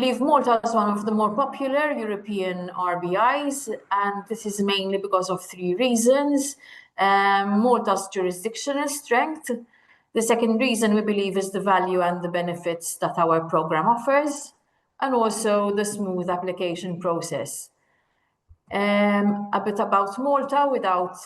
believe Malta is one of the more popular European RBIs, and this is mainly because of three reasons. Malta's jurisdictional strength. The second reason we believe is the value and the benefits that our program offers, and also the smooth application process. A bit about Malta without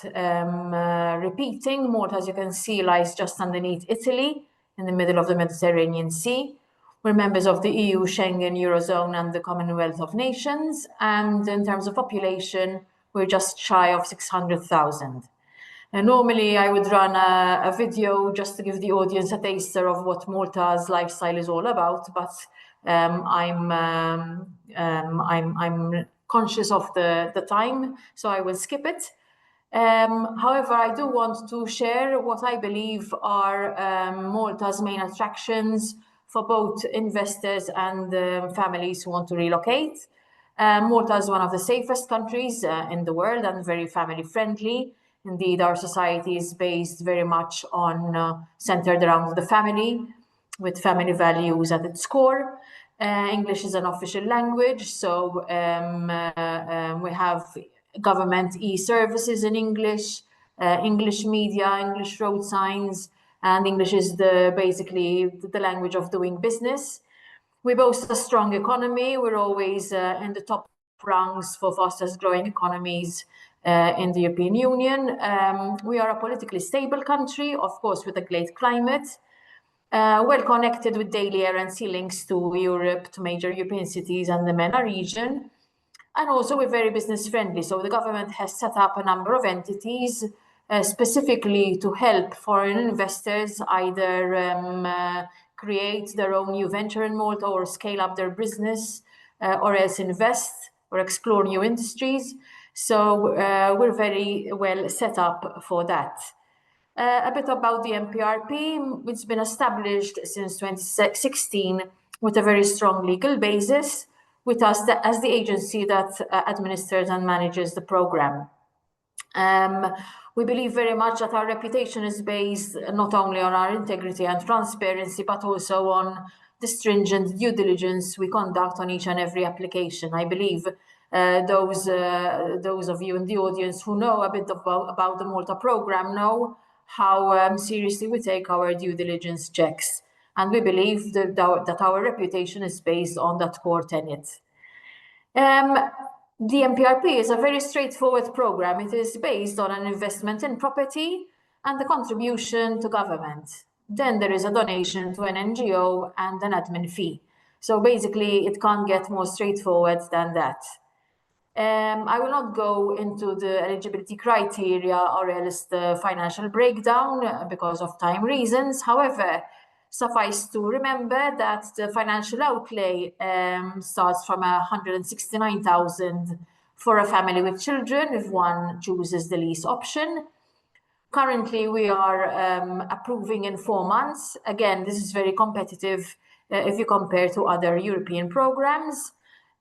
repeating. Malta, as you can see, lies just underneath Italy in the middle of the Mediterranean Sea. We're members of the EU, Schengen, Eurozone, and the Commonwealth of Nations. And in terms of population, we're just shy of 600,000. And normally I would run a video just to give the audience a taster of what Malta's lifestyle is all about, but I'm conscious of the time, so I will skip it. However, I do want to share what I believe are Malta's main attractions for both investors and families who want to relocate. Malta is one of the safest countries in the world and very family friendly. Indeed, our society is based very much on centered around the family, with family values at its core. English is an official language, so we have government e-services in English, English media, English road signs, and English is basically the language of doing business. We boast a strong economy. We're always in the top rungs for fastest growing economies in the European Union. We are a politically stable country, of course, with a great climate, well connected with daily air and sea links to Europe, to major European cities and the MENA region. And also we're very business friendly. So the government has set up a number of entities specifically to help foreign investors either create their own new venture in Malta or scale up their business or else invest or explore new industries. So we're very well set up for that. A bit about the MPRP. It's been established since 2016 with a very strong legal basis, with us as the agency that administers and manages the program. We believe very much that our reputation is based not only on our integrity and transparency, but also on the stringent due diligence we conduct on each and every application. I believe those of you in the audience who know a bit about the Malta program know how seriously we take our due diligence checks. And we believe that our reputation is based on that core tenet. The MPRP is a very straightforward program. It is based on an investment in property and the contribution to government. Then there is a donation to an NGO and an admin fee. So basically, it can't get more straightforward than that. I will not go into the eligibility criteria or else the financial breakdown because of time reasons. However, suffice to remember that the financial outlay starts from 169,000 for a family with children if one chooses the lease option. Currently, we are approving in 4 months. Again, this is very competitive if you compare to other European programs.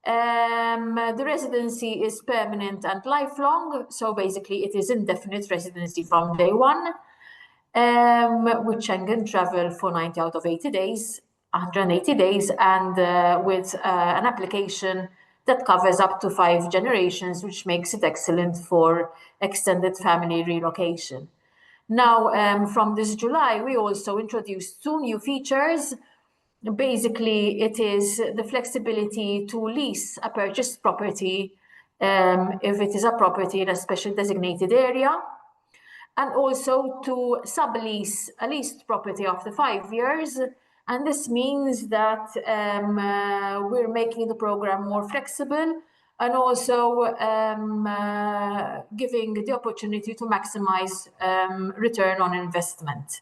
The residency is permanent and lifelong, so basically it is indefinite residency from day one. With Schengen travel for 90 out of 80 days, 180 days, and with an application that covers up to 5 generations, which makes it excellent for extended family relocation. Now, from this July, we also introduced 2 new features. Basically, it is the flexibility to lease a purchased property if it is a property in a special designated area, and also to sublease a leased property after 5 years. And this means that we're making the program more flexible and also giving the opportunity to maximize return on investment.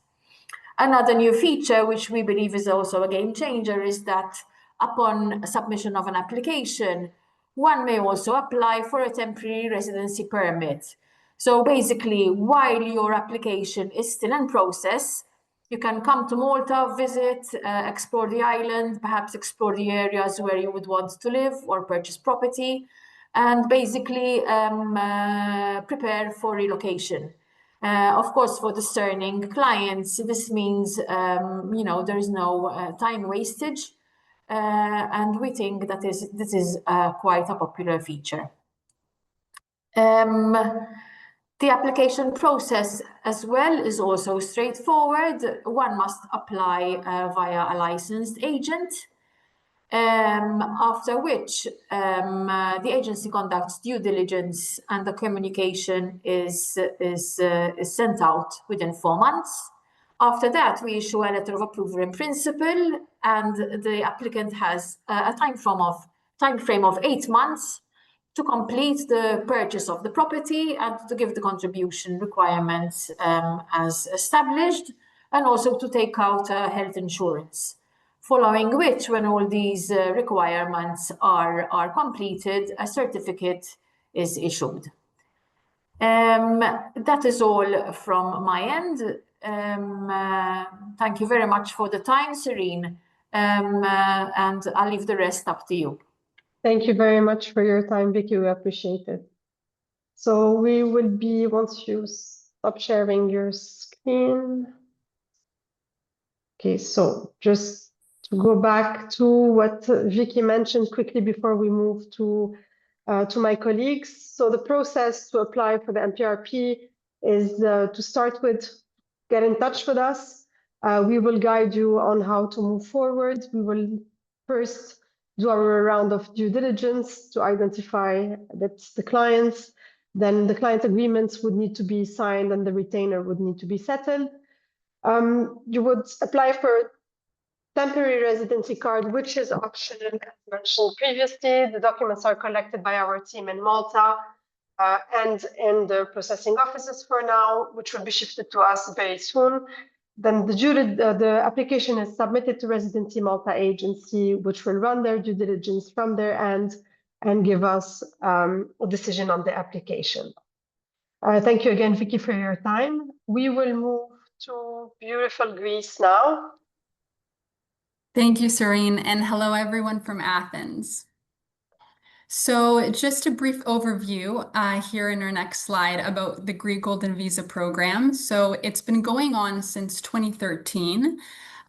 Another new feature, which we believe is also a game changer, is that upon submission of an application, one may also apply for a temporary residency permit. So basically, while your application is still in process, you can come to Malta, visit, explore the island, perhaps explore the areas where you would want to live or purchase property, and basically prepare for relocation. Of course, for discerning clients, this means there is no time wastage. and we think that this is quite a popular feature. The application process as well is also straightforward. One must apply via a licensed agent, after which the agency conducts due diligence and the communication is sent out within 4 months. After that, we issue a letter of approval in principle, and the applicant has a time frame of 8 months to complete the purchase of the property and to give the contribution requirements as established, and also to take out health insurance. Following which, when all these requirements are completed, a certificate is issued. That is all from my end. Thank you very much for the time, Serene, and I'll leave the rest up to you. Thank you very much for your time, Vicky. We appreciate it. So we will be, once you stop sharing your screen. Okay, so just to go back to what Vicky mentioned quickly before we move to my colleagues. So the process to apply for the MPRP is to start with, get in touch with us. We will guide you on how to move forward. We will first do our round of due diligence to identify that's the clients. Then the client agreements would need to be signed and the retainer would need to be settled. You would apply for temporary residency card, which is optional, as mentioned previously. The documents are collected by our team in Malta and in the processing offices for now, which will be shifted to us very soon. Then the application is submitted to Residency Malta Agency, which will run their due diligence from their end and give us a decision on the application. Thank you again, Vicky, for your time. We will move to beautiful Greece now. Thank you, Serene, and hello everyone from Athens. So just a brief overview here in our next slide about the Greek Golden Visa program. So it's been going on since 2013.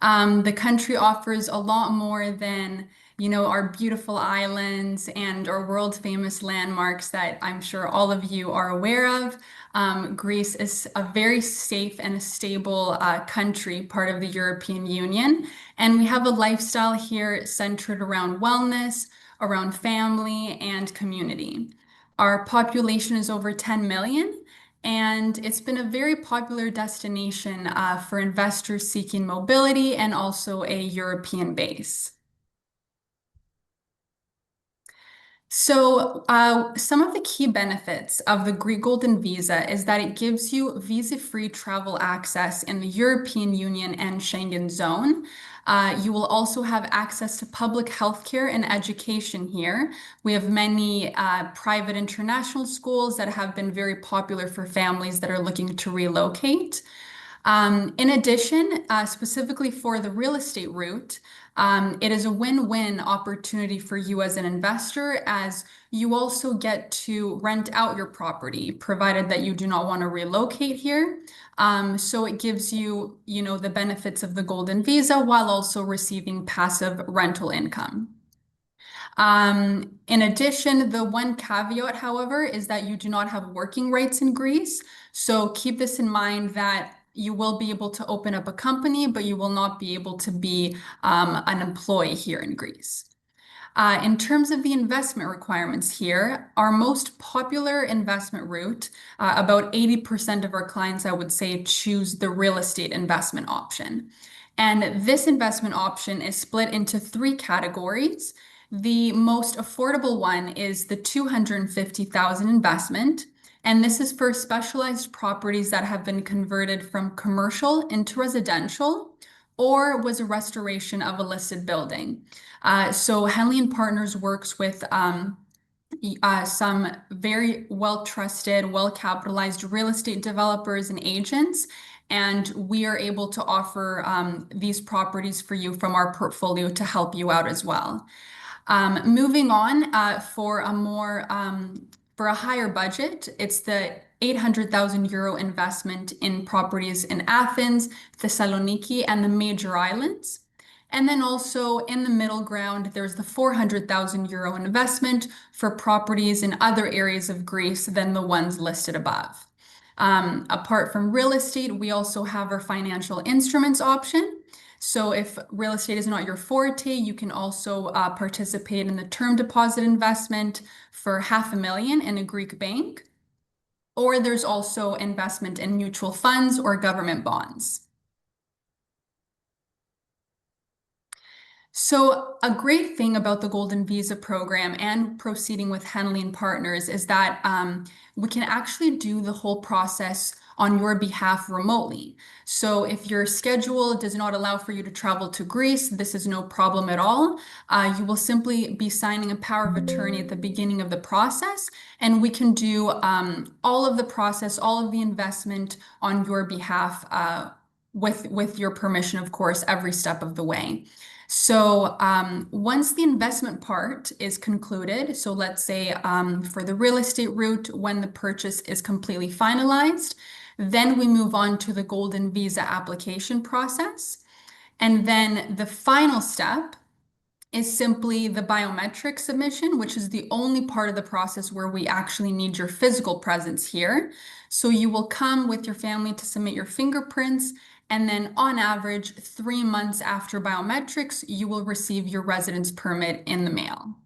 The country offers a lot more than, you know, our beautiful islands and our world famous landmarks that I'm sure all of you are aware of. Greece is a very safe and a stable country, part of the European Union. And we have a lifestyle here centered around wellness, around family and community. Our population is over 10 million, and it's been a very popular destination for investors seeking mobility and also a European base. So some of the key benefits of the Greek Golden Visa is that it gives you visa-free travel access in the European Union and Schengen zone. You will also have access to public healthcare and education here. We have many private international schools that have been very popular for families that are looking to relocate. In addition, specifically for the real estate route, it is a win-win opportunity for you as an investor, as you also get to rent out your property, provided that you do not want to relocate here. So it gives you, you know, the benefits of the Golden Visa while also receiving passive rental income. In addition, the one caveat, however, is that you do not have working rights in Greece. So keep this in mind that you will be able to open up a company, but you will not be able to be an employee here in Greece. In terms of the investment requirements here, our most popular investment route, about 80% of our clients, I would say, choose the real estate investment option. And this investment option is split into 3 categories. The most affordable one is the 250,000 investment. And this is for specialized properties that have been converted from commercial into residential or was a restoration of a listed building. So Henley Partners works with some very well-trusted, well-capitalized real estate developers and agents, and we are able to offer these properties for you from our portfolio to help you out as well. Moving on, for a higher budget, it's the 800,000 euro investment in properties in Athens, Thessaloniki, and the major islands. And then also in the middle ground, there's the 400,000 euro investment for properties in other areas of Greece than the ones listed above. Apart from real estate, we also have our financial instruments option. So if real estate is not your forte, you can also participate in the term deposit investment for 500,000 in a Greek bank. Or there's also investment in mutual funds or government bonds. So a great thing about the Golden Visa program and proceeding with Henley Partners is that we can actually do the whole process on your behalf remotely. So if your schedule does not allow for you to travel to Greece, this is no problem at all. You will simply be signing a power of attorney at the beginning of the process, and we can do all of the process, all of the investment on your behalf with your permission, of course, every step of the way. So once the investment part is concluded, so let's say for the real estate route, when the purchase is completely finalized, then we move on to the Golden Visa application process. And then the final step is simply the biometric submission, which is the only part of the process where we actually need your physical presence here. So you will come with your family to submit your fingerprints, and then on average, 3 months after biometrics, you will receive your residence permit in the mail.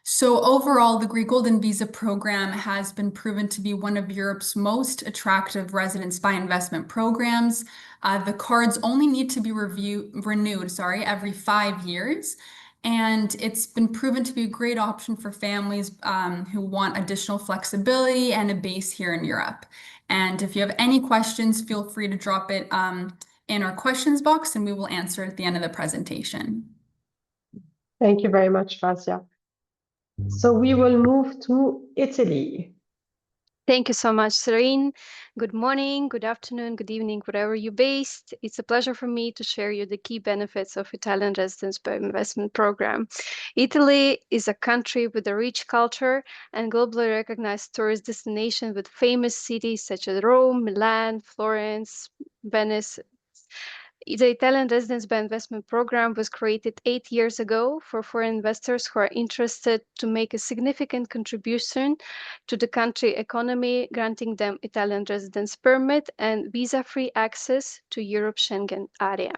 So overall, the Greek Golden Visa program has been proven to be one of Europe's most attractive residence by investment programs. The cards only need to be renewed every 5 years. And it's been proven to be a great option for families who want additional flexibility and a base here in Europe. And if you have any questions, feel free to drop it in our questions box, and we will answer at the end of the presentation. Thank you very much, Fazia. So we will move to Italy. Thank you so much, Serene. Good morning, good afternoon, good evening, wherever you're based. It's a pleasure for me to share you the key benefits of Italian residence by investment program. Italy is a country with a rich culture and globally recognized tourist destination with famous cities such as Rome, Milan, Florence, Venice. The Italian Residence by Investment Program was created 8 years ago for foreign investors who are interested to make a significant contribution to the country economy, granting them Italian residence permit and visa-free access to Europe Schengen area.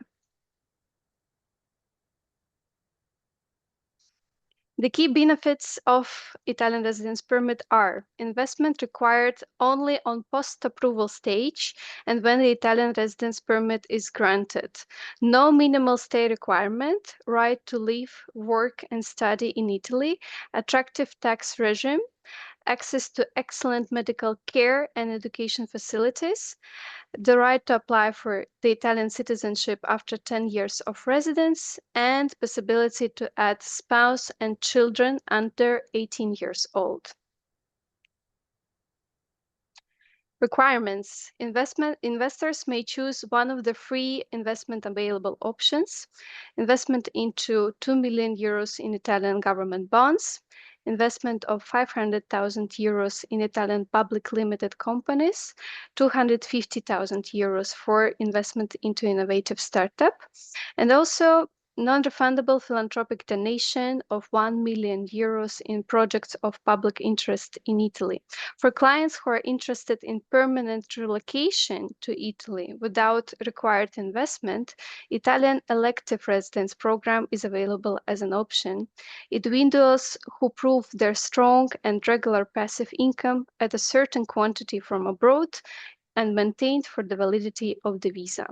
The key benefits of Italian residence permit are investment required only on post-approval stage and when the Italian residence permit is granted. No minimal stay requirement, right to live, work, and study in Italy, attractive tax regime, access to excellent medical care and education facilities, the right to apply for the Italian citizenship after 10 years of residence, and possibility to add spouse and children under 18 years old. Requirements. Investors may choose one of the three investment available options. Investment into 2 million euros in Italian government bonds, investment of 500,000 euros in Italian public limited companies, 250,000 euros for investment into innovative startup, and also non-refundable philanthropic donation of 1 million euros in projects of public interest in Italy. For clients who are interested in permanent relocation to Italy without required investment, Italian elective residence program is available as an option. Individuals who prove their strong and regular passive income at a certain quantity from abroad and maintained for the validity of the visa.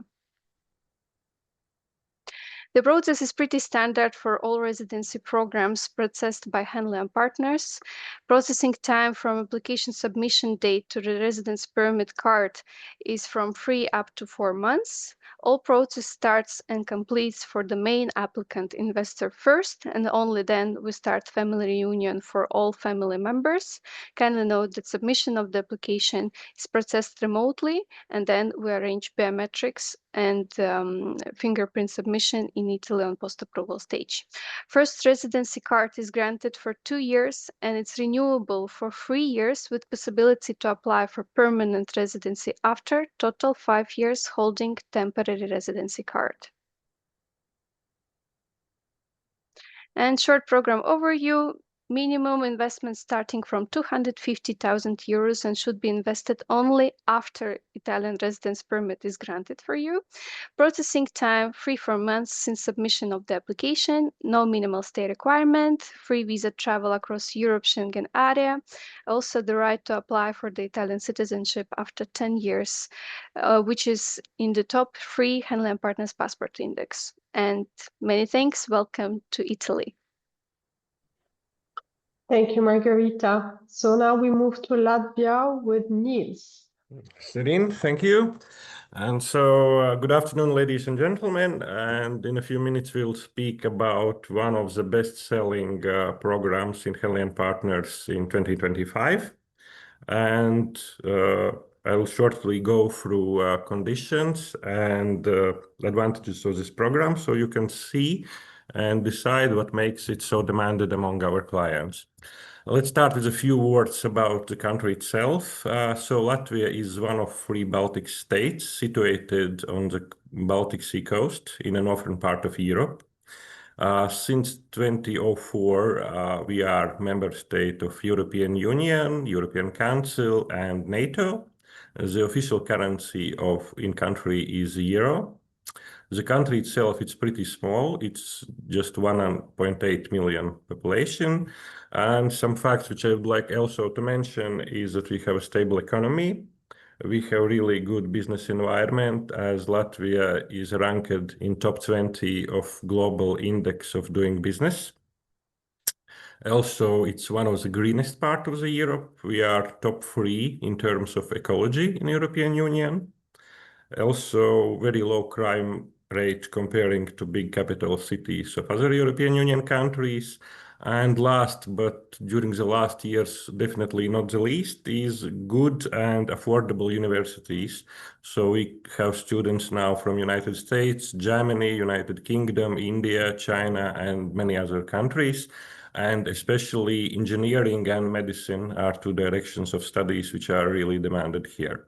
The process is pretty standard for all residency programs processed by Henley Partners. Processing time from application submission date to the residence permit card is from 3 up to 4 months. All process starts and completes for the main applicant investor first, and only then we start family reunion for all family members. Kindly note that submission of the application is processed remotely, and then we arrange biometrics and fingerprint submission in Italy on post-approval stage. First residency card is granted for 2 years and it's renewable for 3 years with possibility to apply for permanent residency after, total 5 years holding temporary residency card. And short program overview. Minimum investment starting from 250,000 euros and should be invested only after Italian residence permit is granted for you. Processing time 3-4 months since submission of the application. No minimal stay requirement. Free visa travel across Europe, Schengen area. Also the right to apply for the Italian citizenship after 10 years, which is in the top 3 Henley Partners Passport Index. And many thanks. Welcome to Italy. Thank you, Margarita. So now we move to Latvia with Niels. Serene, thank you. And so good afternoon, ladies and gentlemen. And in a few minutes, we'll speak about one of the best-selling programs in Henley Partners in 2025. And I'll shortly go through conditions and advantages of this program so you can see and decide what makes it so demanded among our clients. Let's start with a few words about the country itself. So Latvia is one of 3 Baltic states situated on the Baltic Sea coast in the northern part of Europe. Since 2004, we are member state of European Union, European Council, and NATO. The official currency in country is euro. The country itself, it's pretty small. It's just 1.8 million population. And some facts which I would like also to mention is that we have a stable economy. We have really good business environment as Latvia is ranked in top 20 of global index of doing business. Also, it's one of the greenest part of the Europe. We are top 3 in terms of ecology in European Union. Also, very low crime rate comparing to big capital cities of other European Union countries. And last, but during the last years, definitely not the least, is good and affordable universities. So we have students now from United States, Germany, United Kingdom, India, China, and many other countries. And especially engineering and medicine are 2 directions of studies which are really demanded here.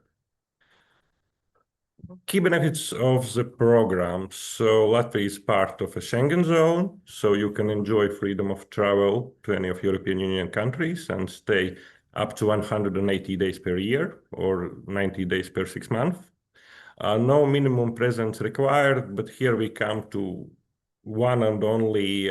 Key benefits of the program. So Latvia is part of a Schengen zone, so you can enjoy freedom of travel to any of European Union countries and stay up to 180 days per year or 90 days per 6 months. No minimum presence required, but here we come to one and only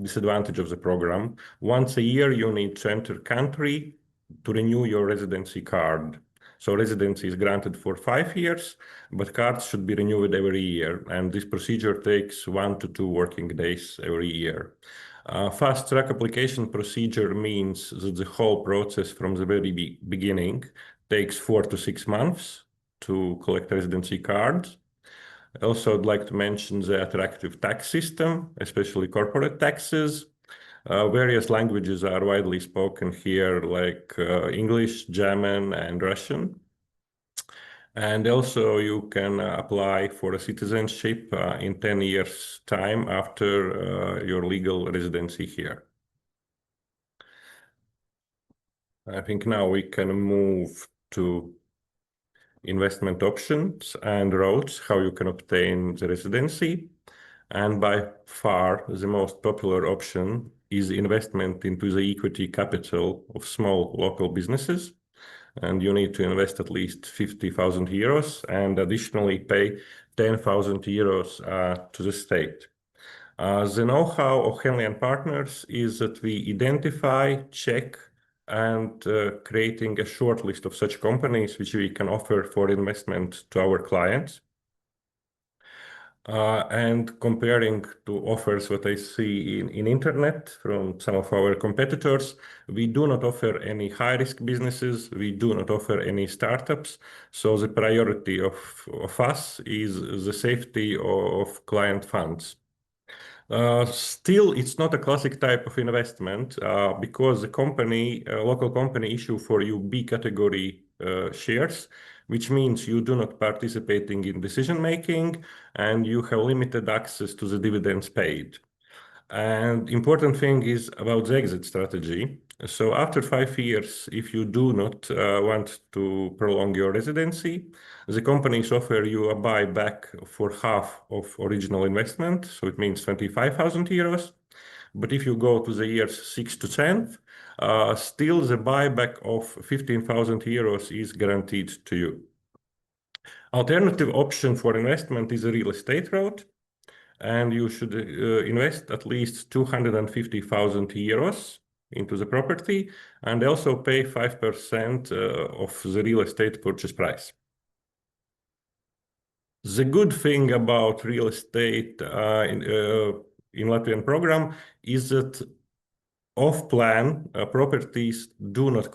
disadvantage of the program. Once a year, you need to enter country to renew your residency card. So residency is granted for 5 years, but cards should be renewed every year. And this procedure takes 1 to 2 working days every year. Fast track application procedure means that the whole process from the very beginning takes 4 to 6 months to collect residency cards. Also, I'd like to mention the attractive tax system, especially corporate taxes. Various languages are widely spoken here, like English, German, and Russian. And also you can apply for a citizenship in 10 years' time after your legal residency here. I think now we can move to investment options and routes, how you can obtain the residency. And by far, the most popular option is investment into the equity capital of small local businesses. And you need to invest at least 50,000 euros and additionally pay 10,000 euros to the state. The know-how of Henley Partners is that we identify, check, and creating a short list of such companies which we can offer for investment to our clients. And comparing to offers what I see in internet from some of our competitors, we do not offer any high-risk businesses. We do not offer any startups. So the priority of us is the safety of client funds. Still, it's not a classic type of investment because the company, local company issue for you B category shares, which means you do not participating in decision-making and you have limited access to the dividends paid. And important thing is about the exit strategy. So after 5 years, if you do not want to prolong your residency, the companies offer you a buyback for half of original investment. So it means 25,000 euros. But if you go to the years 6 to 10, still the buyback of 15,000 euros is guaranteed to you. Alternative option for investment is a real estate route. And you should invest at least 250,000 euros into the property and also pay 5% of the real estate purchase price. The good thing about real estate in Latvian program is that off-plan projects do not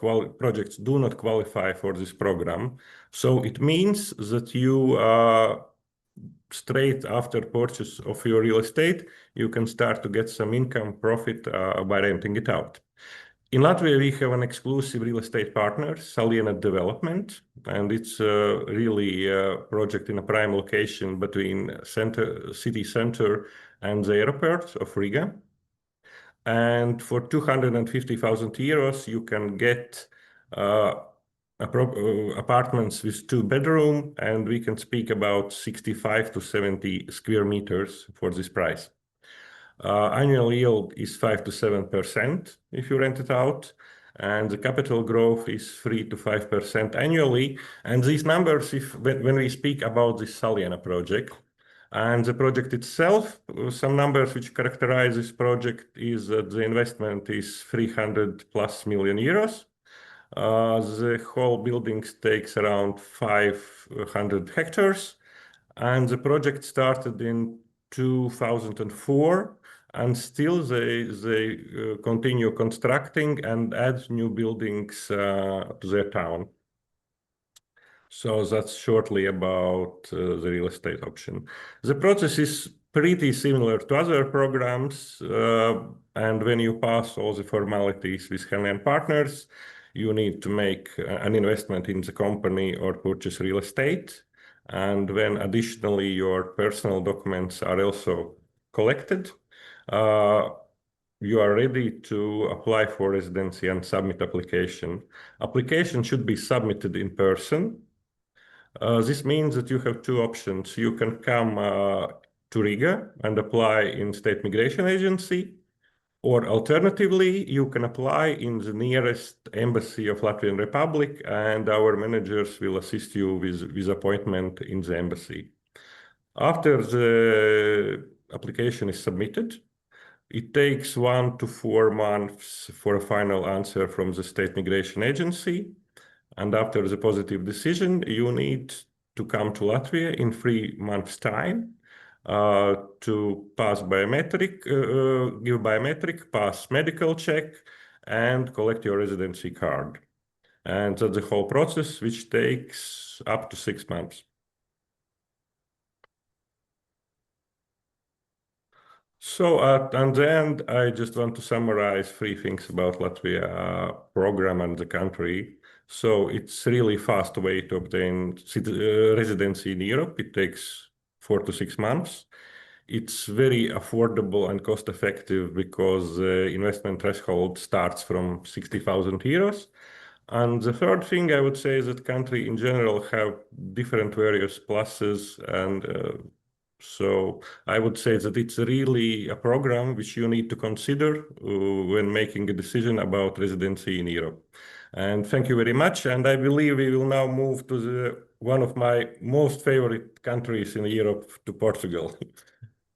qualify for this program. So it means that you straight after purchase of your real estate, you can start to get some income profit by renting it out. In Latvia, we have an exclusive real estate partner, Saliena Development, and it's really a project in a prime location between city center and the airport of Riga. And for 250,000 euros, you can get apartments with 2 bedrooms, and we can speak about 65 to 70 square meters for this price. Annual yield is 5 to 7% if you rent it out, and the capital growth is 3 to 5% annually. And these numbers, when we speak about this Saliena project, and the project itself, some numbers which characterize this project is that the investment is 300 plus million euros. The whole building takes around 500 hectares, and the project started in 2004, and still they continue constructing and add new buildings to their town. So that's shortly about the real estate option. The process is pretty similar to other programs, and when you pass all the formalities with Henley Partners, you need to make an investment in the company or purchase real estate. And when additionally your personal documents are also collected, you are ready to apply for residency and submit application. Application should be submitted in person. This means that you have 2 options. You can come to Riga and apply in State Migration Agency, or alternatively, you can apply in the nearest embassy of Latvian Republic, and our managers will assist you with appointment in the embassy. After the application is submitted, it takes 1 to 4 months for a final answer from the State Migration Agency. And after the positive decision, you need to come to Latvia in 3 months' time to pass biometric, give biometric, pass medical check, and collect your residency card. And that's the whole process, which takes up to 6 months. So at the end, I just want to summarize 3 things about Latvia program and the country. So it's really fast way to obtain residency in Europe. It takes 4 to 6 months. It's very affordable and cost effective because the investment threshold starts from 60,000 euros. And the third thing I would say is that country in general have different various pluses, and so I would say that it's really a program which you need to consider when making a decision about residency in Europe. And thank you very much. And I believe we will now move to one of my most favorite countries in Europe, to Portugal.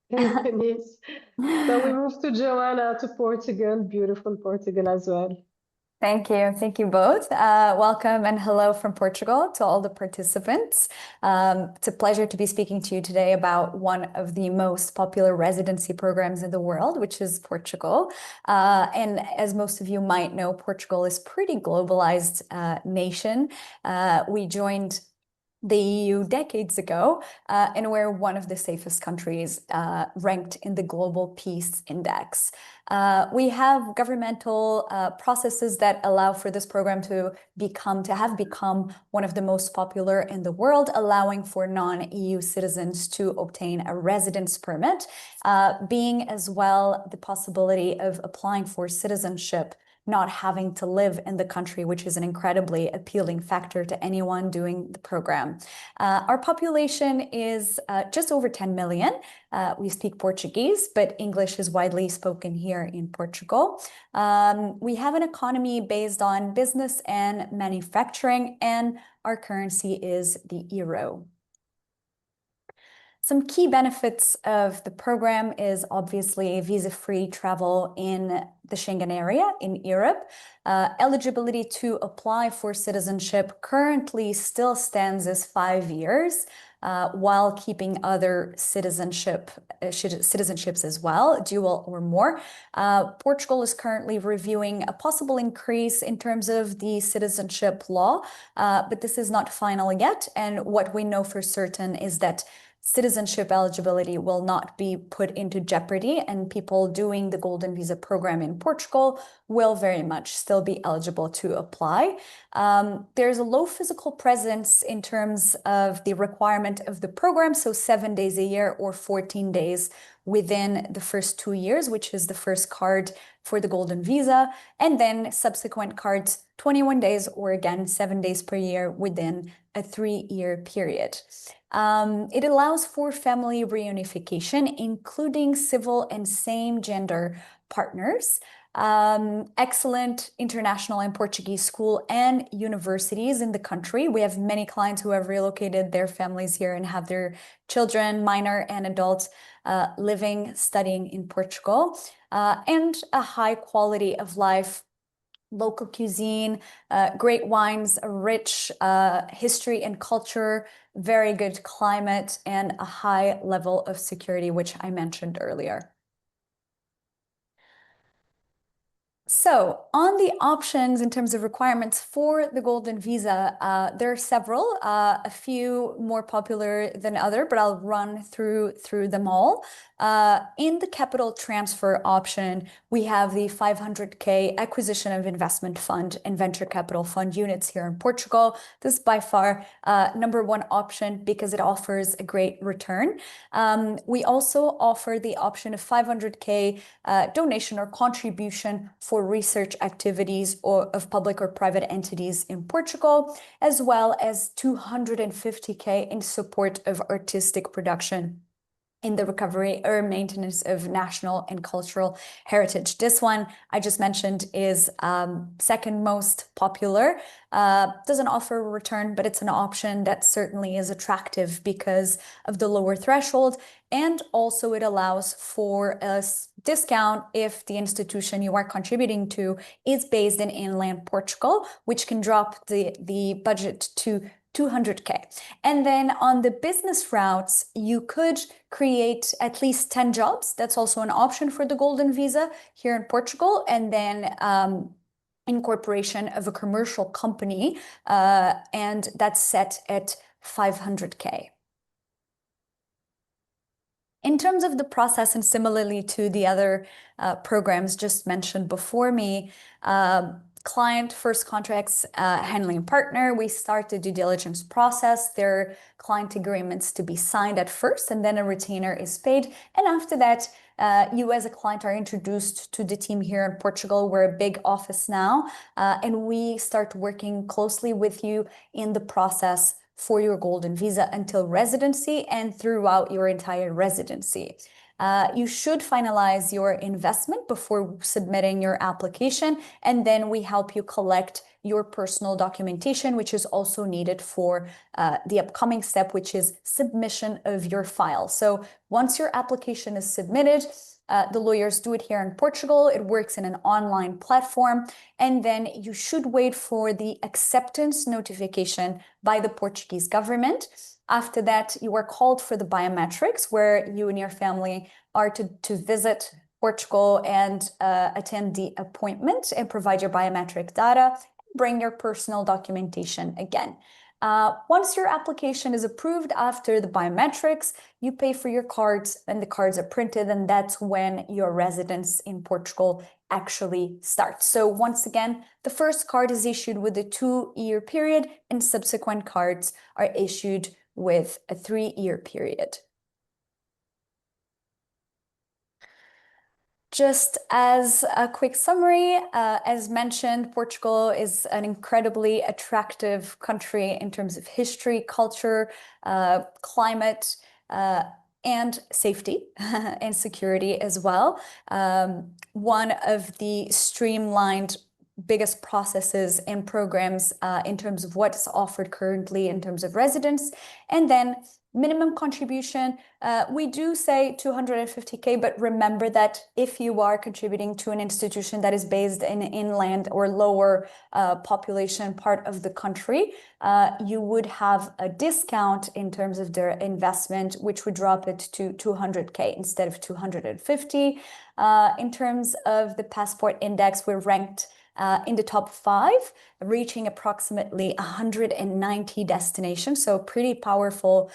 Yes. So we move to Joanna, to Portugal, beautiful Portugal as well. Thank you. Thank you both. Welcome and hello from Portugal to all the participants. It's a pleasure to be speaking to you today about one of the most popular residency programs in the world, which is Portugal. And as most of you might know, Portugal is a pretty globalized nation. We joined the EU decades ago, and we're one of the safest countries ranked in the Global Peace Index. We have governmental processes that allow for this program to have become one of the most popular in the world, allowing for non-EU citizens to obtain a residence permit, being as well the possibility of applying for citizenship, not having to live in the country, which is an incredibly appealing factor to anyone doing the program. Our population is just over 10 million. We speak Portuguese, but English is widely spoken here in Portugal. We have an economy based on business and manufacturing, and our currency is the euro. Some key benefits of the program is obviously visa-free travel in the Schengen area in Europe. Eligibility to apply for citizenship currently still stands as 5 years, while keeping other citizenships as well, dual or more. Portugal is currently reviewing a possible increase in terms of the citizenship law, but this is not final yet. And what we know for certain is that citizenship eligibility will not be put into jeopardy, and people doing the Golden Visa program in Portugal will very much still be eligible to apply. There's a low physical presence in terms of the requirement of the program, so 7 days a year or 14 days within the first 2 years, which is the first card for the Golden Visa, and then subsequent cards 21 days or again 7 days per year within a 3-year period. It allows for family reunification, including civil and same-gender partners. Excellent international and Portuguese school and universities in the country. We have many clients who have relocated their families here and have their children, minor and adults, living, studying in Portugal, and a high quality of life, local cuisine, great wines, a rich history and culture, very good climate, and a high level of security, which I mentioned earlier. So on the options in terms of requirements for the Golden Visa, there are several, a few more popular than other, but I'll run through them all. In the capital transfer option, we have the 500K acquisition of investment fund and venture capital fund units here in Portugal. This is by far #1 option because it offers a great return. We also offer the option of 500K donation or contribution for research activities of public or private entities in Portugal, as well as 250K in support of artistic production in the recovery or maintenance of national and cultural heritage. This one I just mentioned is second most popular. Doesn't offer a return, but it's an option that certainly is attractive because of the lower threshold, and also it allows for a discount if the institution you are contributing to is based in inland Portugal, which can drop the budget to 200K. And then on the business routes, you could create at least 10 jobs. That's also an option for the Golden Visa here in Portugal. And then incorporation of a commercial company, and that's set at 500K. In terms of the process, and similarly to the other programs just mentioned before me, client first contracts, Henley Partner, we start the due diligence process. There are client agreements to be signed at first, and then a retainer is paid. And after that, you as a client are introduced to the team here in Portugal. We're a big office now, and we start working closely with you in the process for your Golden Visa until residency and throughout your entire residency. You should finalize your investment before submitting your application, and then we help you collect your personal documentation, which is also needed for the upcoming step, which is submission of your file. So once your application is submitted, the lawyers do it here in Portugal. It works in an online platform, and then you should wait for the acceptance notification by the Portuguese government. After that, you are called for the biometrics, where you and your family are to visit Portugal and attend the appointment and provide your biometric data, bring your personal documentation again. Once your application is approved after the biometrics, you pay for your cards and the cards are printed, and that's when your residence in Portugal actually starts. So once again, the first card is issued with a 2-year period and subsequent cards are issued with a 3-year period. Just as a quick summary, as mentioned, Portugal is an incredibly attractive country in terms of history, culture, climate, and safety and security as well. One of the streamlined biggest processes and programs in terms of what's offered currently in terms of residence, and then minimum contribution. We do say 250K, but remember that if you are contributing to an institution that is based in inland or lower population part of the country, you would have a discount in terms of their investment, which would drop it to 200K instead of 250. In terms of the passport index, we're ranked in the top 5, reaching approximately 190 destinations, so pretty powerful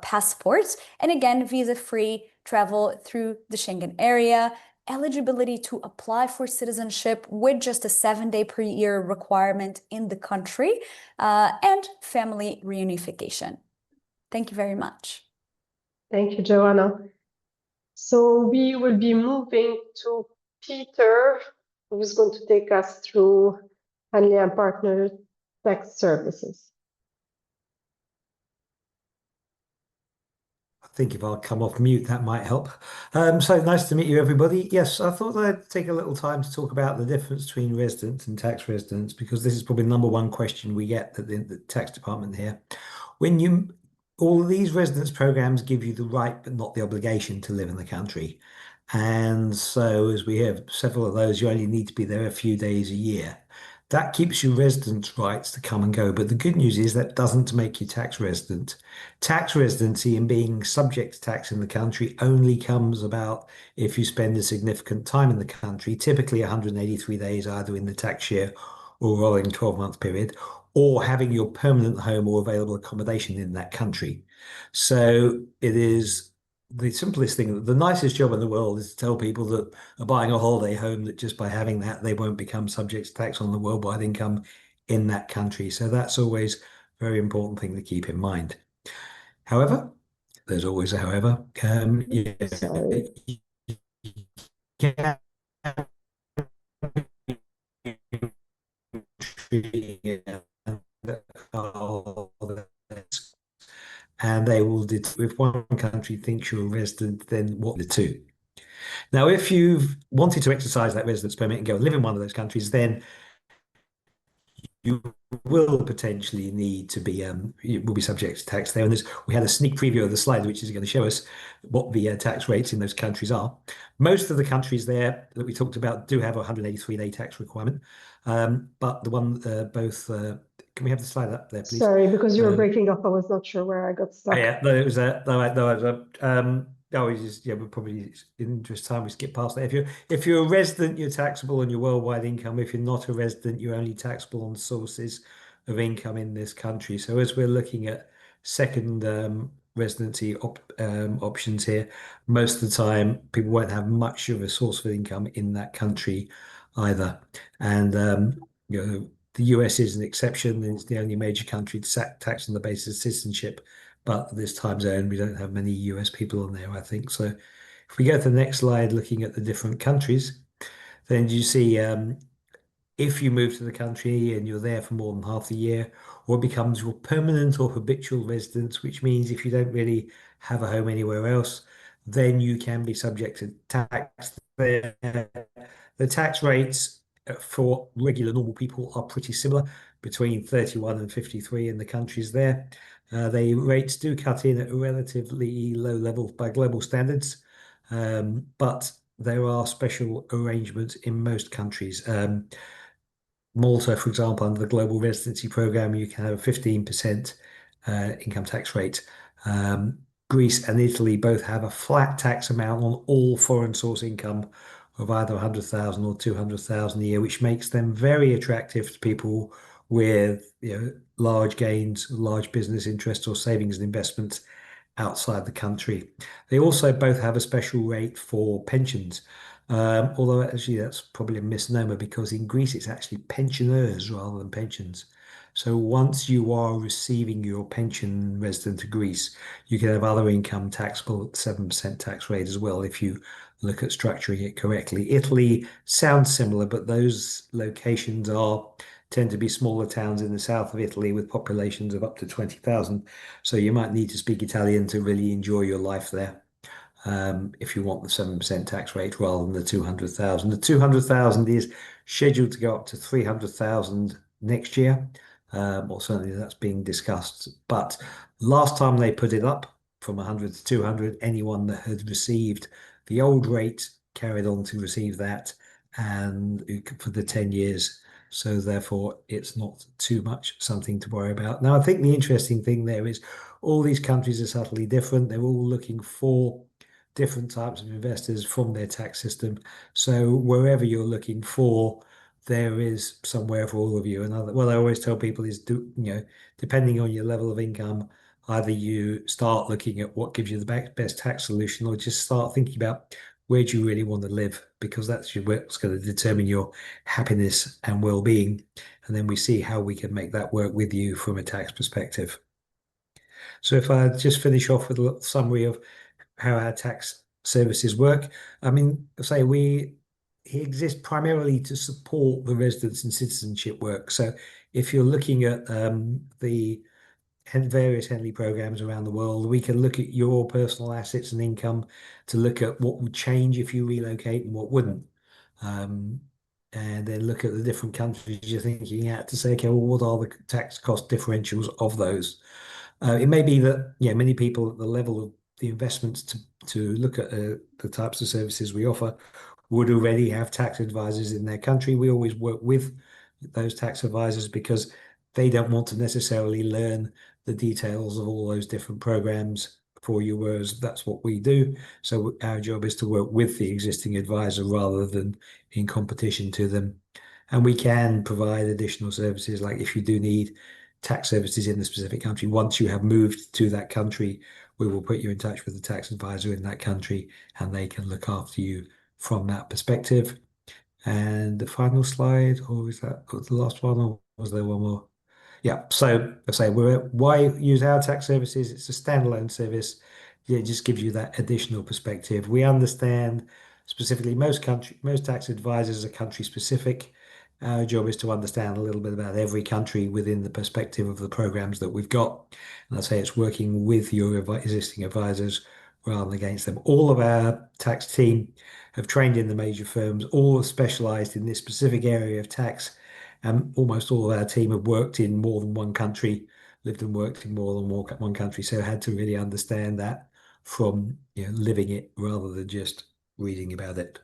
passports. And again, visa-free travel through the Schengen area, eligibility to apply for citizenship with just a 7-day per year requirement in the country, and family reunification. Thank you very much. Thank you, Joanna. So we will be moving to Peter, who's going to take us through Henley Partners tax services. I think if I'll come off mute, that might help. So nice to meet you, everybody. Yes, I thought I'd take a little time to talk about the difference between residents and tax residents, because this is probably the number one question we get at the tax department here. All of these residence programs give you the right but not the obligation to live in the country. And so as we have several of those, you only need to be there a few days a year. That keeps your residence rights to come and go. But the good news is that doesn't make you tax resident. Tax residency and being subject to tax in the country only comes about if you spend a significant time in the country, typically 183 days, either in the tax year or rolling 12-month period, or having your permanent home or available accommodation in that country. So it is the simplest thing. The nicest job in the world is to tell people that are buying a holiday home that just by having that, they won't become subject to tax on the worldwide income in that country. So that's always a very important thing to keep in mind. However, there's always a however. And they will, if one country thinks you're a resident, then what the two. Now, if you've wanted to exercise that residence permit and go and live in one of those countries, then you will potentially need to be, you will be subject to tax there. And we had a sneak preview of the slide, which is going to show us what the tax rates in those countries are. Most of the countries there that we talked about do have a 183-day tax requirement. But the one, can we have the slide up there, please? Sorry, because you were breaking up, I was not sure where I got stuck. Yeah, no, it was we'll probably, in interest of time, we skip past that. If you're a resident, you're taxable on your worldwide income. If you're not a resident, you're only taxable on sources of income in this country. So as we're looking at second residency options here, most of the time people won't have much of a source of income in that country either. And the US is an exception. It's the only major country to tax on the basis of citizenship, but this time zone, we don't have many US people on there, I think. So if we go to the next slide, looking at the different countries, then you see if you move to the country and you're there for more than half the year, or it becomes your permanent or habitual residence, which means if you don't really have a home anywhere else, then you can be subject to tax there. The tax rates for regular normal people are pretty similar, between 31 and 53 in the countries there. The rates do cut in at a relatively low level by global standards, but there are special arrangements in most countries. Malta, for example, under the Global Residency Program, you can have a 15% income tax rate. Greece and Italy both have a flat tax amount on all foreign source income of either 100,000 or 200,000 a year, which makes them very attractive to people with large gains, large business interest or savings and investments outside the country. They also both have a special rate for pensions, although actually that's probably a misnomer because in Greece it's actually pensioners rather than pensions. So once you are receiving your pension resident to Greece, you can have other income taxable at 7% tax rate as well if you look at structuring it correctly. Italy sounds similar, but those locations tend to be smaller towns in the south of Italy with populations of up to 20,000. So you might need to speak Italian to really enjoy your life there. If you want the 7% tax rate rather than the 200,000. The 200,000 is scheduled to go up to 300,000 next year, or certainly that's being discussed. But last time they put it up from 100 to 200, anyone that had received the old rate carried on to receive that and for the 10 years. So therefore, it's not too much something to worry about. Now, I think the interesting thing there is all these countries are subtly different. They're all looking for different types of investors from their tax system. So wherever you're looking for, there is somewhere for all of you. And what I always tell people is, depending on your level of income, either you start looking at what gives you the best tax solution, or just start thinking about where do you really want to live, because that's what's going to determine your happiness and well-being. And then we see how we can make that work with you from a tax perspective. So if I just finish off with a little summary of how our tax services work. I mean, say we exist primarily to support the residence and citizenship work. So if you're looking at the various Henley programs around the world, we can look at your personal assets and income to look at what would change if you relocate and what wouldn't. And then look at the different countries you're thinking at to say, okay, well, what are the tax cost differentials of those? It may be that many people at the level of the investments to look at the types of services we offer would already have tax advisors in their country. We always work with those tax advisors because they don't want to necessarily learn the details of all those different programs for you, whereas that's what we do. So our job is to work with the existing advisor rather than in competition to them. And we can provide additional services, like if you do need tax services in the specific country, once you have moved to that country, we will put you in touch with the tax advisor in that country and they can look after you from that perspective. And the final slide, or is that the last one, or was there one more? Yeah, so I say why use our tax services? It's a standalone service. It just gives you that additional perspective. We understand specifically most tax advisors are country specific. Our job is to understand a little bit about every country within the perspective of the programs that we've got. And I say it's working with your existing advisors rather than against them. All of our tax team have trained in the major firms, all specialized in this specific area of tax. Almost all of our team have worked in more than one country, lived and worked in more than one country, so had to really understand that from living it rather than just reading about it.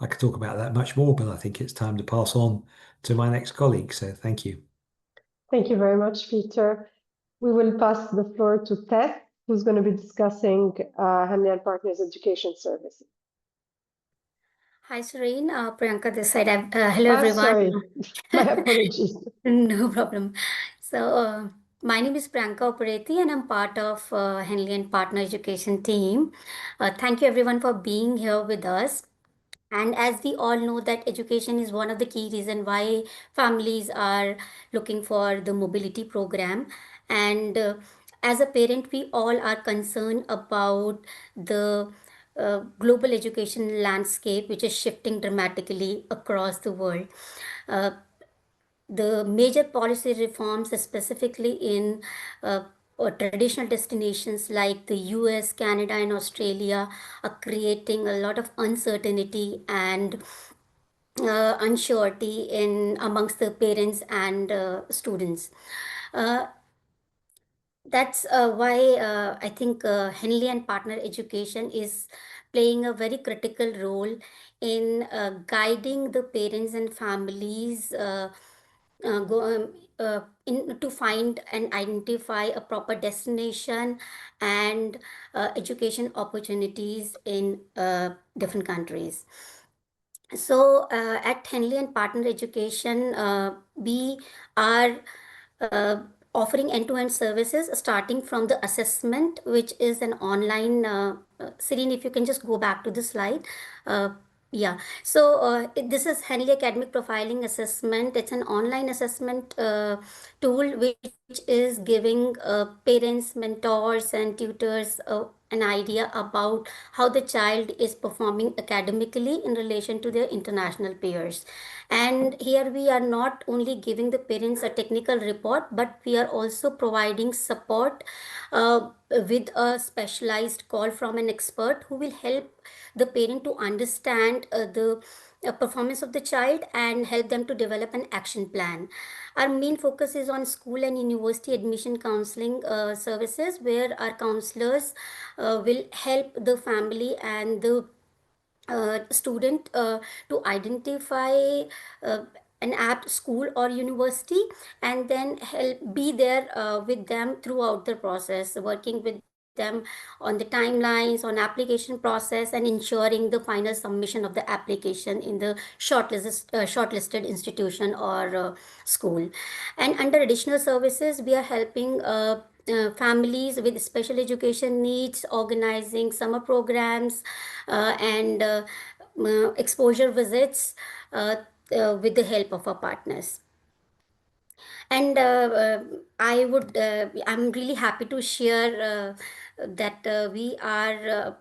I could talk about that much more, but I think it's time to pass on to my next colleague. So thank you. Thank you very much, Peter. We will pass the floor to Tess, who's going to be discussing Henley Partners Education Services. Hi, Serene. Priyanka this side. Hello, everyone. Sorry, my apologies. No problem. So, my name is Priyanka Operati, and I'm part of Henley Partner Education team. Thank you, everyone, for being here with us. And as we all know that education is one of the key reasons why families are looking for the mobility program. And as a parent, we all are concerned about the global education landscape, which is shifting dramatically across the world. The major policy reforms, specifically in traditional destinations like the US, Canada, and Australia, are creating a lot of uncertainty and unsurety amongst the parents and students. That's why I think Henley and Partner Education is playing a very critical role in guiding the parents and families to find and identify a proper destination and education opportunities in different countries. So at Henley and Partner Education, we are offering end-to-end services starting from the assessment, which is an online. Serene, if you can just go back to the slide. Yeah, so this is Henley Academic Profiling Assessment. It's an online assessment tool which is giving parents, mentors, and tutors an idea about how the child is performing academically in relation to their international peers. And here we are not only giving the parents a technical report, but we are also providing support with a specialized call from an expert who will help the parent to understand the performance of the child and help them to develop an action plan. Our main focus is on school and university admission counseling services, where our counselors will help the family and the student to identify an apt school or university, and then help be there with them throughout the process, working with them on the timelines, on application process, and ensuring the final submission of the application in the shortlisted institution or school. And under additional services, we are helping families with special education needs, organizing summer programs and exposure visits with the help of our partners. And I'm really happy to share that we are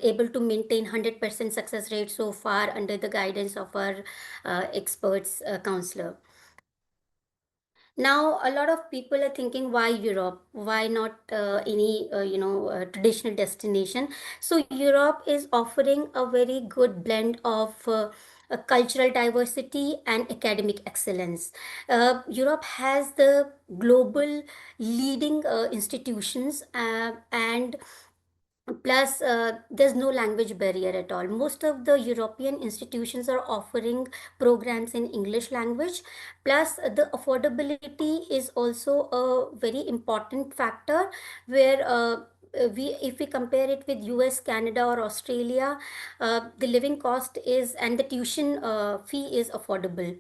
able to maintain 100% success rate so far under the guidance of our experts counselor. Now, a lot of people are thinking, why Europe? Why not any, traditional destination? So Europe is offering a very good blend of cultural diversity and academic excellence. Europe has the global leading institutions, and plus there's no language barrier at all. Most of the European institutions are offering programs in English language. Plus the affordability is also a very important factor, where we if we compare it with US, Canada, or Australia, the living cost is, and the tuition fee is affordable.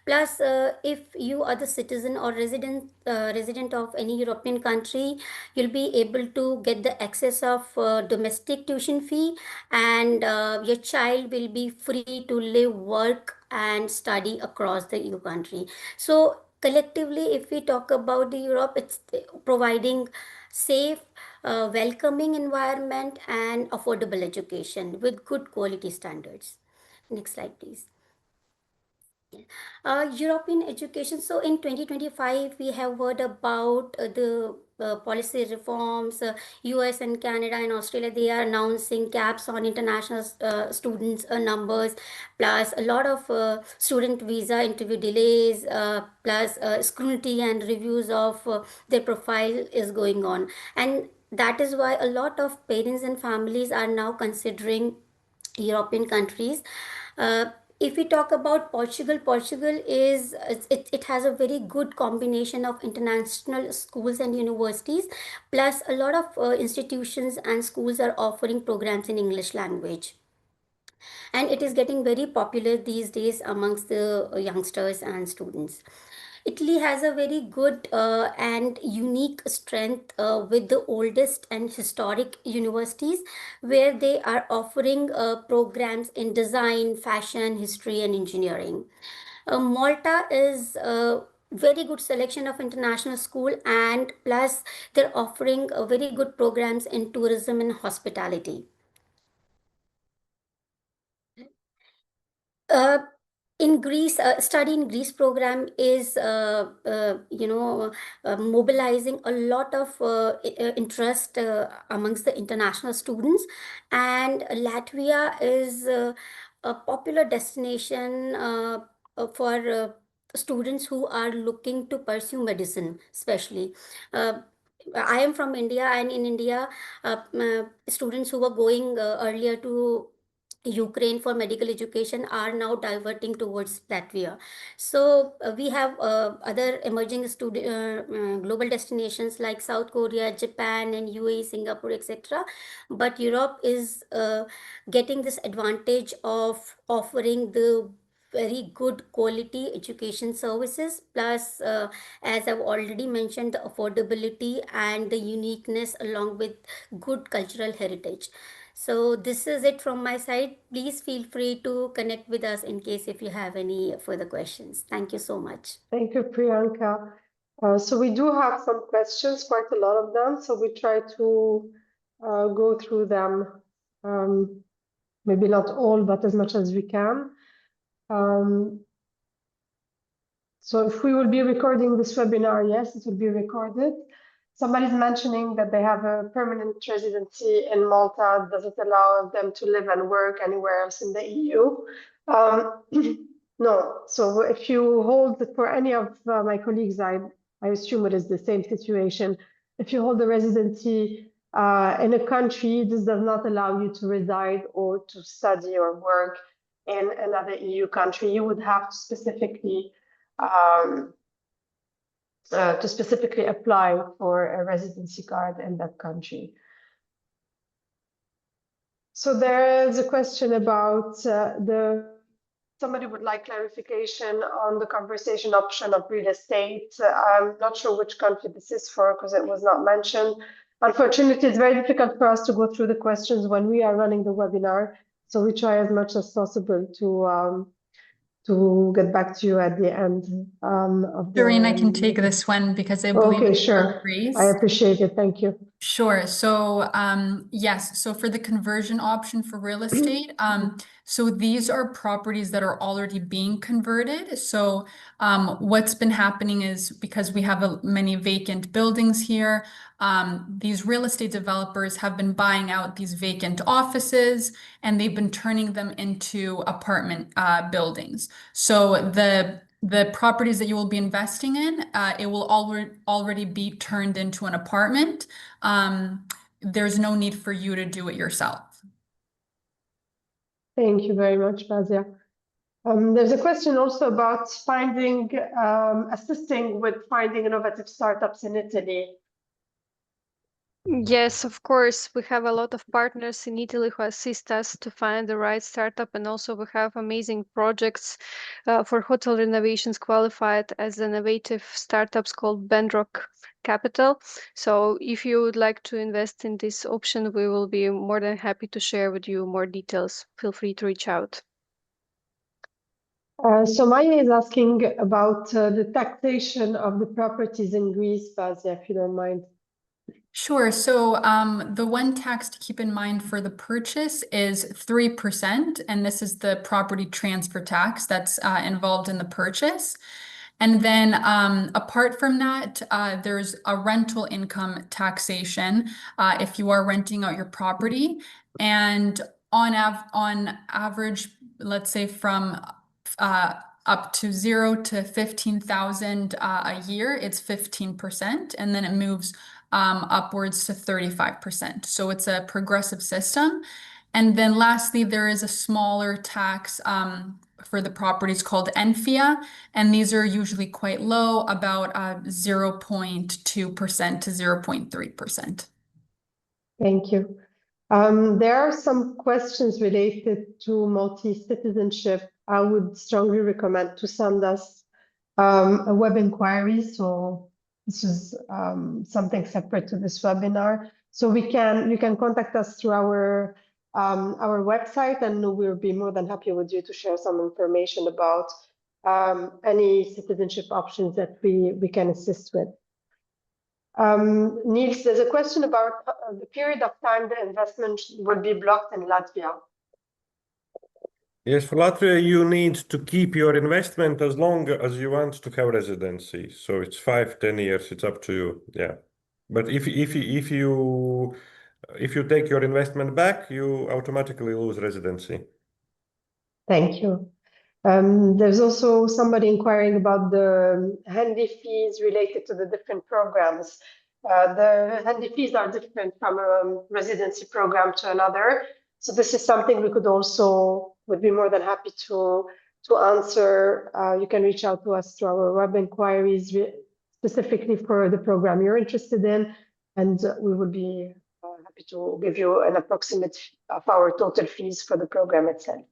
Plus if you are the citizen or resident of any European country, you'll be able to get the access of domestic tuition fee, and your child will be free to live, work, and study across the EU country. So collectively, if we talk about the Europe, it's providing safe, welcoming environment and affordable education with good quality standards. Next slide, please. European education. So in 2025, we have heard about the policy reforms. US and Canada and Australia, they are announcing caps on international students numbers, plus a lot of student visa interview delays, plus scrutiny and reviews of their profile is going on. And that is why a lot of parents and families are now considering European countries. If we talk about Portugal, Portugal is it has a very good combination of international schools and universities, plus a lot of institutions and schools are offering programs in English language, and it is getting very popular these days amongst the youngsters and students. Italy has a very good and unique strength with the oldest and historic universities, where they are offering programs in design, fashion, history, and engineering. Malta is a very good selection of international school, and plus they're offering very good programs in tourism and hospitality. Uh, in Greece, study in Greece program is, mobilizing a lot of interest amongst the international students, and Latvia is a popular destination for students who are looking to pursue medicine, especially. I am from India, and in India, students who were going earlier to Ukraine for medical education are now diverting towards Latvia. So we have other emerging global destinations like South Korea, Japan, and UAE, Singapore, etc. But Europe is getting this advantage of offering the very good quality education services, plus as I've already mentioned, the affordability and the uniqueness along with good cultural heritage. So this is it from my side. Please feel free to connect with us in case if you have any further questions. Thank you so much. Thank you, Priyanka. So we do have some questions, quite a lot of them. So we try to go through them, maybe not all, but as much as we can. So if we will be recording this webinar, yes, it will be recorded. Somebody's mentioning that they have a permanent residency in Malta. Does it allow them to live and work anywhere else in the EU? No. So if you hold, for any of my colleagues, I assume it is the same situation. If you hold a residency in a country, this does not allow you to reside or to study or work in another EU country. You would have to specifically apply for a residency card in that country. So there is a question about somebody would like clarification on the conversation option of real estate. I'm not sure which country this is for because it was not mentioned. Unfortunately, it's very difficult for us to go through the questions when we are running the webinar. So we try as much as possible to get back to you at the end of the... Doreen, I can take this one because I believe okay, it's sure. Grace. I appreciate it. Thank you. Sure. So yes, so for the conversion option for real estate, so these are properties that are already being converted. So what's been happening is because we have many vacant buildings here, these real estate developers have been buying out these vacant offices and they've been turning them into apartment buildings. So the properties that you will be investing in, it will already be turned into an apartment. There's no need for you to do it yourself. Thank you very much, Bazia. There's a question also about assisting with finding innovative startups in Italy. Yes, of course. We have a lot of partners in Italy who assist us to find the right startup, and also we have amazing projects for hotel renovations qualified as innovative startups called Bedrock Capital. So if you would like to invest in this option, we will be more than happy to share with you more details. Feel free to reach out. So Maya is asking about the taxation of the properties in Greece, Bazia, if you don't mind. Sure. So the one tax to keep in mind for the purchase is 3%, and this is the property transfer tax that's involved in the purchase. And then apart from that, there's a rental income taxation if you are renting out your property. And on average, let's say from up to 0 to 15,000 a year, it's 15%, and then it moves upwards to 35%. So it's a progressive system. And then lastly, there is a smaller tax for the properties called ENFIA, and these are usually quite low, about 0.2% to 0.3%. Thank you. There are some questions related to multi-citizenship. I would strongly recommend to send us a web inquiry. So this is something separate to this webinar. So you can contact us through our website, and we'll be more than happy with you to share some information about any citizenship options that we can assist with. Niels, there's a question about the period of time the investment will be blocked in Latvia. Yes, for Latvia, you need to keep your investment as long as you want to have residency. So it's 5-10 years. It's up to you. Yeah, but if you take your investment back, you automatically lose residency. Thank you. There's also somebody inquiring about the Henley fees related to the different programs. The Henley fees are different from a residency program to another. So this is something we would be more than happy to answer. You can reach out to us through our web inquiries specifically for the program you're interested in, and we would be happy to give you an approximate of our total fees for the program itself.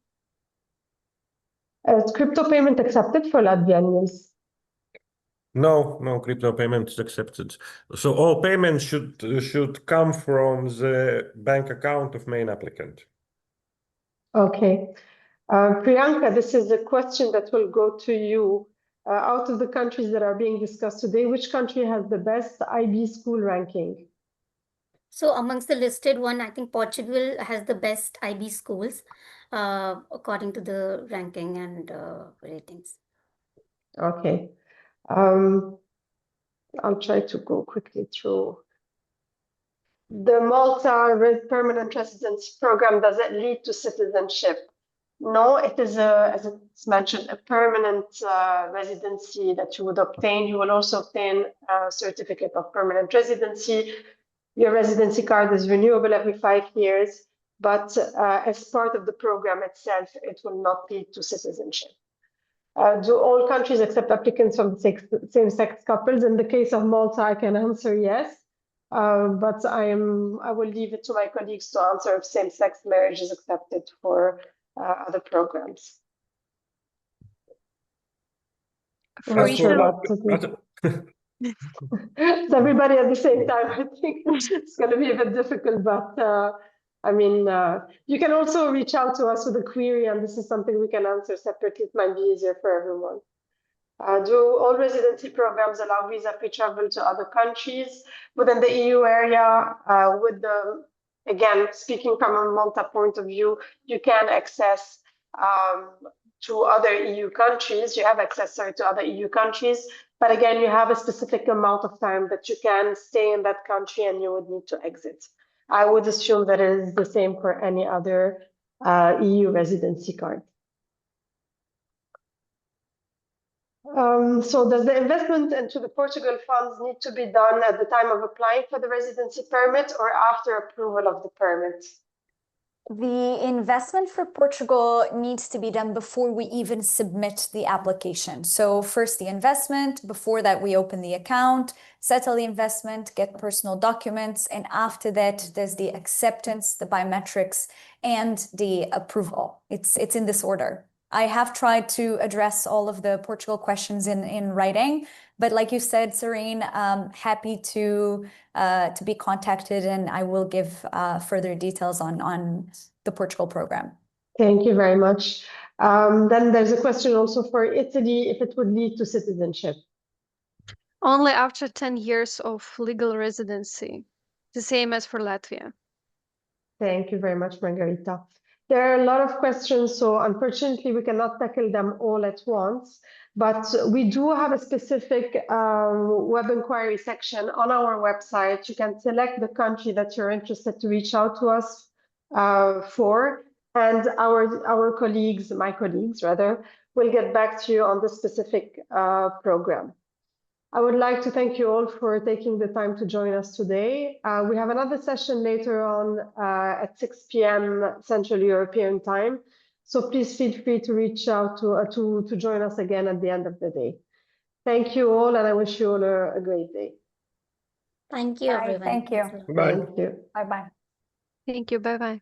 Is crypto payment accepted for Latvians? No crypto payment is accepted. So all payments should come from the bank account of main applicant. Okay. Priyanka, this is a question that will go to you. Out of the countries that are being discussed today, which country has the best IB school ranking? So amongst the listed one, I think Portugal has the best IB schools according to the ranking and ratings. Okay. I'll try to go quickly through. The Malta permanent residence program, does it lead to citizenship? No, it is, as it's mentioned, a permanent residency that you would obtain. You will also obtain a certificate of permanent residency. Your residency card is renewable every 5 years, but as part of the program itself, it will not lead to citizenship. Do all countries accept applicants from same-sex couples? In the case of Malta, I can answer yes, but I will leave it to my colleagues to answer if same-sex marriage is accepted for other programs. Free It's everybody at the same time. I think it's going to be a bit difficult, but I mean, you can also reach out to us with a query, and this is something we can answer separately. It might be easier for everyone. Do all residency programs allow visa-free travel to other countries within the EU area? Again, speaking from a Malta point of view, you can access to other EU countries. You have access, to other EU countries. But again, you have a specific amount of time that you can stay in that country and you would need to exit. I would assume that it is the same for any other EU residency card. So does the investment into the Portugal funds need to be done at the time of applying for the residency permit or after approval of the permit? The investment for Portugal needs to be done before we even submit the application. So first the investment, before that we open the account, settle the investment, get personal documents, and after that there's the acceptance, the biometrics, and the approval. It's in this order. I have tried to address all of the Portugal questions in writing, but like you said, Serene, happy to be contacted, and I will give further details on the Portugal program. Thank you very much. Then there's a question also for Italy, if it would lead to citizenship. Only after 10 years of legal residency, the same as for Latvia. Thank you very much, Margarita. There are a lot of questions, so unfortunately we cannot tackle them all at once, but we do have a specific web inquiry section on our website. You can select the country that you're interested to reach out to us for, and our colleagues, my colleagues rather, will get back to you on the specific program. I would like to thank you all for taking the time to join us today. We have another session later on at 6 p.m. Central European time. So please feel free to reach out to join us again at the end of the day. Thank you all, and I wish you all a great day. Thank you, everyone. Thank you. Bye. Thank you. Bye-bye. Thank you. Bye-bye.